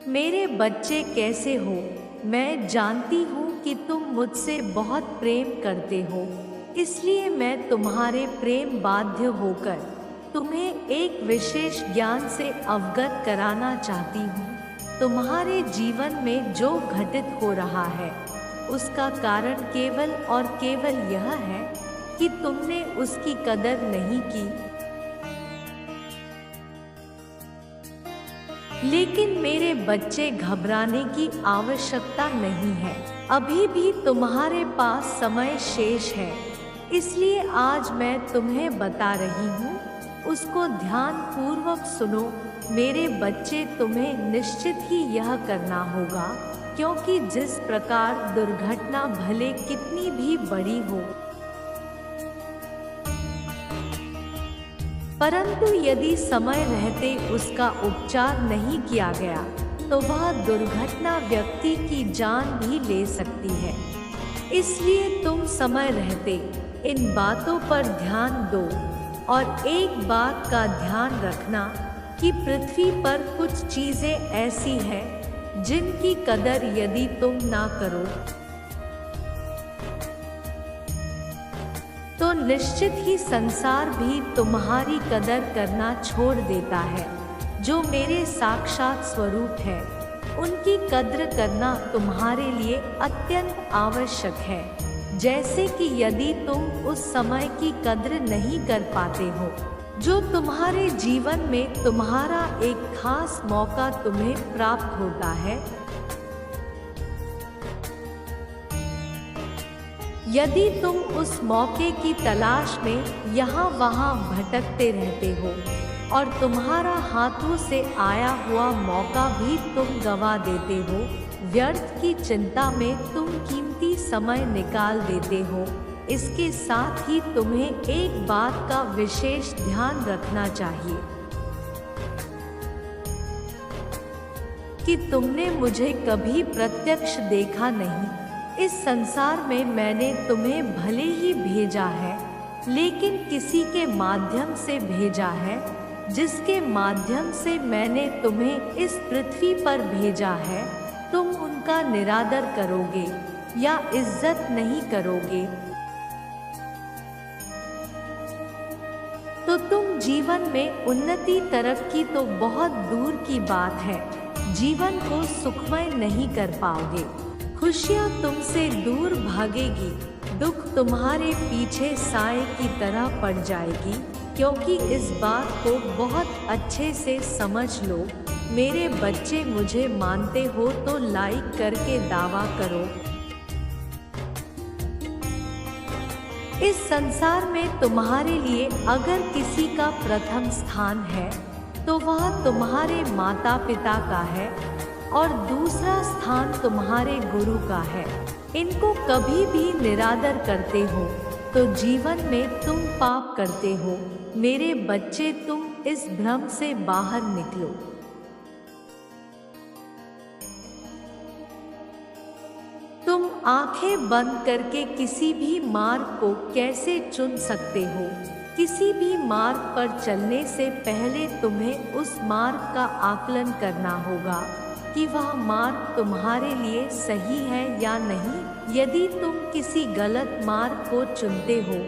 मेरे बच्चे कैसे हो? मैं जानती हूँ कि तुम मुझसे बहुत प्रेम करते हो, इसलिए मैं तुम्हारे प्रेम बाध्य होकर तुम्हें एक विशेष ज्ञान से अवगत कराना चाहती हूँ। तुम्हारे जीवन में जो घटित हो रहा है, उसका कारण केवल और केवल यह है कि तुमने उसकी कदर नहीं की। लेकिन मेरे बच्चे, घबराने की आवश्यकता नहीं है। अभी भी तुम्हारे पास समय शेष है, इसलिए आज मैं तुम्हें बता रही हूँ, उसको ध्यान पूर्वक सुनो। मेरे बच्चे, तुम्हें निश्चित ही यह करना होगा, क्योंकि जिस प्रकार दुर्घटना भले कितनी भी बड़ी हो, परंतु यदि समय रहते उसका उपचार नहीं किया गया तो वह दुर्घटना व्यक्ति की जान भी ले सकती है। इसलिए तुम समय रहते इन बातों पर ध्यान दो और एक बात का ध्यान रखना कि पृथ्वी पर कुछ चीजें ऐसी हैं जिनकी कदर यदि तुम ना करो तो निश्चित ही संसार भी तुम्हारी कदर करना छोड़ देता है। जो मेरे साक्षात स्वरूप है, उनकी कद्र करना तुम्हारे लिए अत्यंत आवश्यक है। जैसे कि यदि तुम उस समय की कद्र नहीं कर पाते हो जो तुम्हारे जीवन में तुम्हारा एक खास मौका तुम्हें प्राप्त होता है, यदि तुम उस मौके की तलाश में यहाँ वहाँ भटकते रहते हो और तुम्हारा हाथों से आया हुआ मौका भी तुम गंवा देते हो, व्यर्थ की चिंता में तुम कीमती समय निकाल देते हो, इसके साथ ही तुम्हें एक बात का विशेष ध्यान रखना चाहिए कि तुमने मुझे कभी प्रत्यक्ष देखा नहीं। इस संसार में मैंने तुम्हें भले ही भेजा है, लेकिन किसी के माध्यम से भेजा है, जिसके माध्यम से मैंने तुम्हें इस पृथ्वी पर भेजा है। तुम उनका निरादर करोगे या इज्जत नहीं करोगे तो तुम जीवन में उन्नति, तरक्की तो बहुत दूर की बात है, जीवन को सुखमय नहीं कर पाओगे। खुशियाँ तुमसे दूर भागेगी, दुख तुम्हारे पीछे साए की तरह पड़ जाएगी। क्योंकि इस बात को बहुत अच्छे से समझ लो मेरे बच्चे, मुझे मानते हो तो लाइक करके दावा करो। इस संसार में तुम्हारे लिए अगर किसी का प्रथम स्थान है तो वह तुम्हारे माता पिता का है और दूसरा स्थान तुम्हारे गुरु का है। इनको कभी भी निरादर करते हो तो जीवन में तुम पाप करते हो। मेरे बच्चे, तुम इस भ्रम से बाहर निकलो। तुम आंखें बंद करके किसी भी मार्ग को कैसे चुन सकते हो? किसी भी मार्ग पर चलने से पहले तुम्हें उस मार्ग का आकलन करना होगा कि वह मार्ग तुम्हारे लिए सही है या नहीं। यदि तुम किसी गलत मार्ग को चुनते हो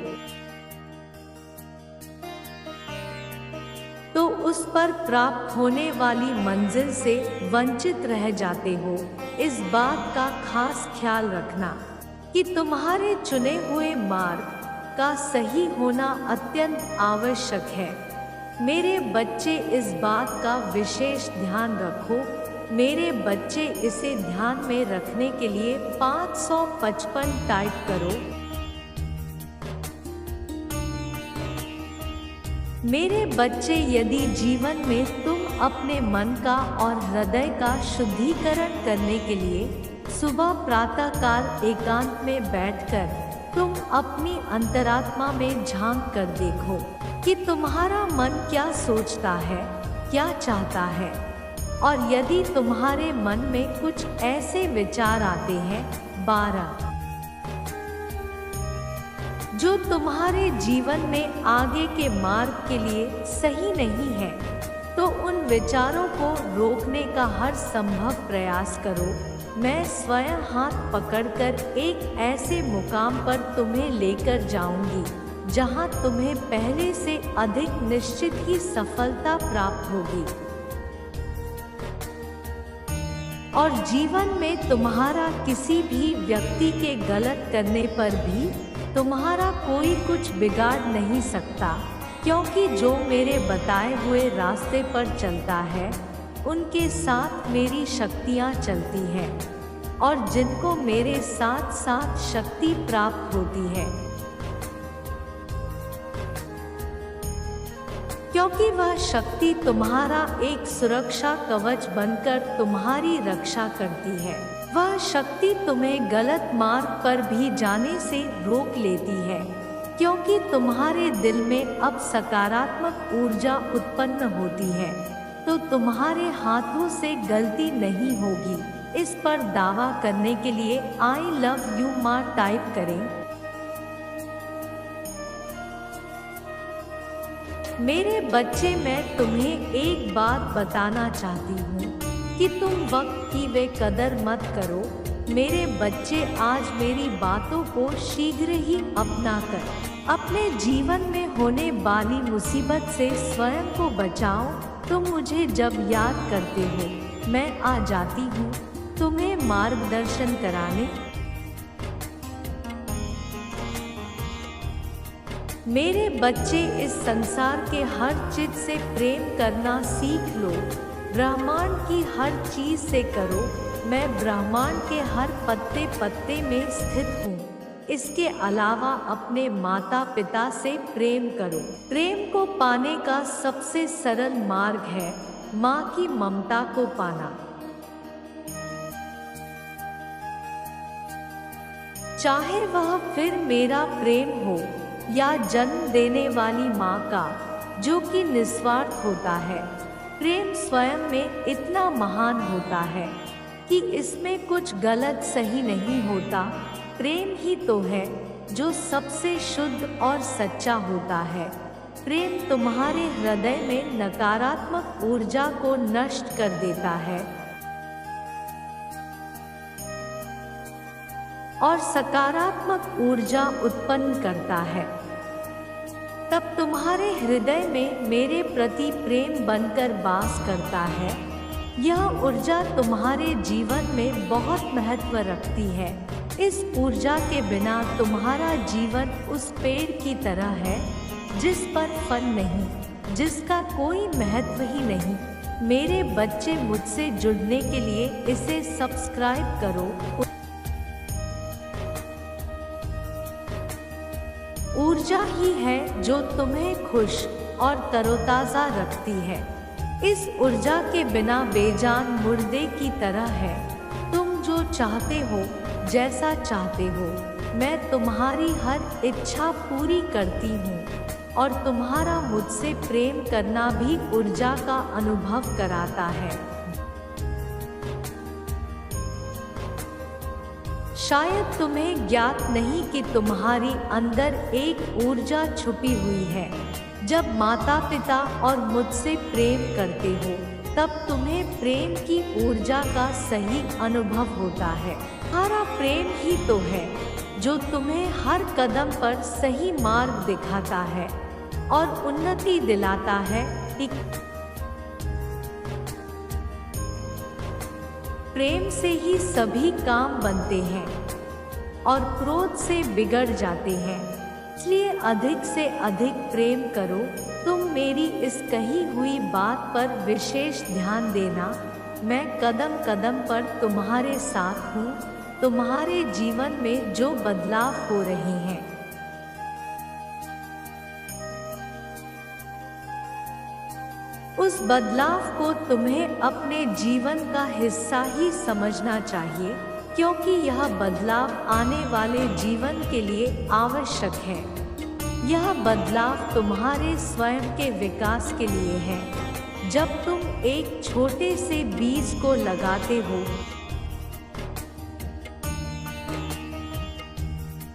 तो उस पर प्राप्त होने वाली मंजिल से वंचित रह जाते हो। इस बात का खास ख्याल रखना कि तुम्हारे चुने हुए मार्ग का सही होना अत्यंत आवश्यक है। मेरे बच्चे, इस बात का विशेष ध्यान रखो। मेरे बच्चे, इसे ध्यान में रखने के लिए 555 टाइप करो। मेरे बच्चे, यदि जीवन में तुम अपने मन का और हृदय का शुद्धिकरण करने के लिए सुबह प्रातःकाल एकांत में बैठकर तुम अपनी अंतरात्मा में झांक कर देखो कि तुम्हारा मन क्या सोचता है, क्या चाहता है, और यदि तुम्हारे मन में कुछ ऐसे विचार आते हैं 12 जो तुम्हारे जीवन में आगे के मार्ग के लिए सही नहीं है, तो उन विचारों को रोकने का हर संभव प्रयास करो। मैं स्वयं हाथ पकड़कर एक ऐसे मुकाम पर तुम्हें लेकर जाऊंगी जहां तुम्हें पहले से अधिक निश्चित ही सफलता प्राप्त होगी। और जीवन में तुम्हारा किसी भी व्यक्ति के गलत करने पर भी तुम्हारा कोई कुछ बिगाड़ नहीं सकता, क्योंकि जो मेरे बताए हुए रास्ते पर चलता है उनके साथ मेरी शक्तियाँ चलती हैं, और जिनको मेरे साथ साथ शक्ति प्राप्त होती है, क्योंकि वह शक्ति तुम्हारा एक सुरक्षा कवच बनकर तुम्हारी रक्षा करती है। वह शक्ति तुम्हें गलत मार्ग पर भी जाने से रोक लेती है, क्योंकि तुम्हारे दिल में अब सकारात्मक ऊर्जा उत्पन्न होती है, तो तुम्हारे हाथों से गलती नहीं होगी। इस पर दावा करने के लिए आई लव यू माँ टाइप करें। मेरे बच्चे, मैं तुम्हें एक बात बताना चाहती हूँ कि तुम वक्त की वे कदर मत करो। मेरे बच्चे, आज मेरी बातों को शीघ्र ही अपनाकर अपने जीवन में होने वाली मुसीबत से स्वयं को बचाओ। तुम मुझे जब याद करते हो, मैं आ जाती हूँ तुम्हें मार्गदर्शन कराने। मेरे बच्चे, इस संसार के हर चीज से प्रेम करना सीख लो। ब्रह्मांड की हर चीज से करो। मैं ब्रह्मांड के हर पत्ते पत्ते में स्थित हूँ। इसके अलावा अपने माता पिता से प्रेम करो। प्रेम को पाने का सबसे सरल मार्ग है माँ की ममता को पाना। चाहे वह फिर मेरा प्रेम हो या जन्म देने वाली माँ का, जो कि निस्वार्थ होता है। प्रेम स्वयं में इतना महान होता है कि इसमें कुछ गलत सही नहीं होता। प्रेम ही तो है जो सबसे शुद्ध और सच्चा होता है। प्रेम तुम्हारे हृदय में नकारात्मक ऊर्जा को नष्ट कर देता है और सकारात्मक ऊर्जा उत्पन्न करता है। तब तुम्हारे हृदय में मेरे प्रति प्रेम बनकर वास करता है। यह ऊर्जा तुम्हारे जीवन में बहुत महत्व रखती है। इस ऊर्जा के बिना तुम्हारा जीवन उस पेड़ की तरह है जिस पर फल नहीं, जिसका कोई महत्व ही नहीं। मेरे बच्चे, मुझसे जुड़ने के लिए इसे सब्सक्राइब करो। ऊर्जा ही है जो तुम्हें खुश और तरोताज़ा रखती है। इस ऊर्जा के बिना बेजान मुर्दे की तरह है। तुम जो चाहते हो, जैसा चाहते हो, मैं तुम्हारी हर इच्छा पूरी करती हूँ, और तुम्हारा मुझसे प्रेम करना भी ऊर्जा का अनुभव कराता है। शायद तुम्हें ज्ञात नहीं कि तुम्हारी अंदर एक ऊर्जा छुपी हुई है। जब माता पिता और मुझसे प्रेम करते हो, तब तुम्हें प्रेम की ऊर्जा का सही अनुभव होता है। तुम्हारा प्रेम ही तो है जो तुम्हें हर कदम पर सही मार्ग दिखाता है और उन्नति दिलाता है। प्रेम से ही सभी काम बनते हैं और क्रोध से बिगड़ जाते हैं। इसलिए अधिक से अधिक प्रेम करो। तुम मेरी इस कही हुई बात पर विशेष ध्यान देना। मैं कदम कदम पर तुम्हारे साथ हूँ। तुम्हारे जीवन में जो बदलाव हो रहे हैं, उस बदलाव को तुम्हें अपने जीवन का हिस्सा ही समझना चाहिए, क्योंकि यह बदलाव आने वाले जीवन के लिए आवश्यक है। यह बदलाव तुम्हारे स्वयं के विकास के लिए है। जब तुम एक छोटे से बीज को लगाते हो,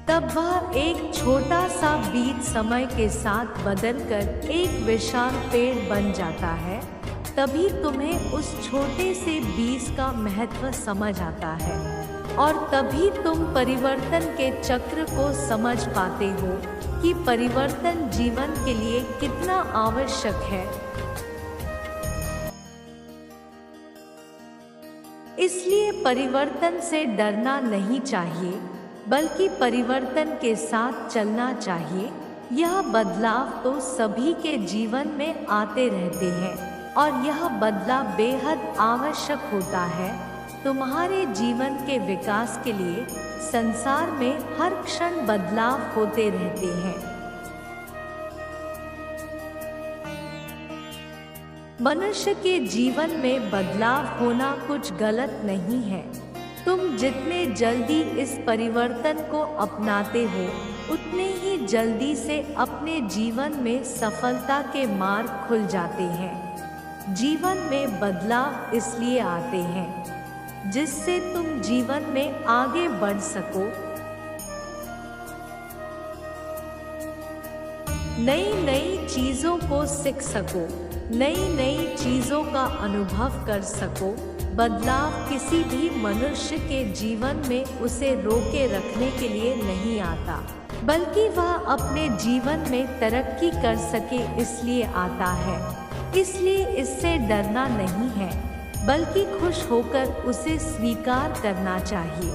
तब वह एक छोटा सा बीज समय के साथ बदलकर एक विशाल पेड़ बन जाता है। तभी तुम्हें उस छोटे से बीज का महत्व समझ आता है और तभी तुम परिवर्तन के चक्र को समझ पाते हो कि परिवर्तन जीवन के लिए कितना आवश्यक है। इसलिए परिवर्तन से डरना नहीं चाहिए, बल्कि परिवर्तन के साथ चलना चाहिए। यह बदलाव तो सभी के जीवन में आते रहते हैं और यह बदलाव बेहद आवश्यक होता है तुम्हारे जीवन के विकास के लिए। संसार में हर क्षण बदलाव होते रहते हैं। मनुष्य के जीवन में बदलाव होना कुछ गलत नहीं है। तुम जितने जल्दी इस परिवर्तन को अपनाते हो, उतने ही जल्दी से अपने जीवन में सफलता के मार्ग खुल जाते हैं। जीवन में बदलाव इसलिए आते हैं जिससे तुम जीवन में आगे बढ़ सको, नई नई चीजों को सीख सको, नई नई चीजों का अनुभव कर सको। बदलाव किसी भी मनुष्य के जीवन में उसे रोके रखने के लिए नहीं आता, बल्कि वह अपने जीवन में तरक्की कर सके इसलिए आता है। इसलिए इससे डरना नहीं है, बल्कि खुश होकर उसे स्वीकार करना चाहिए।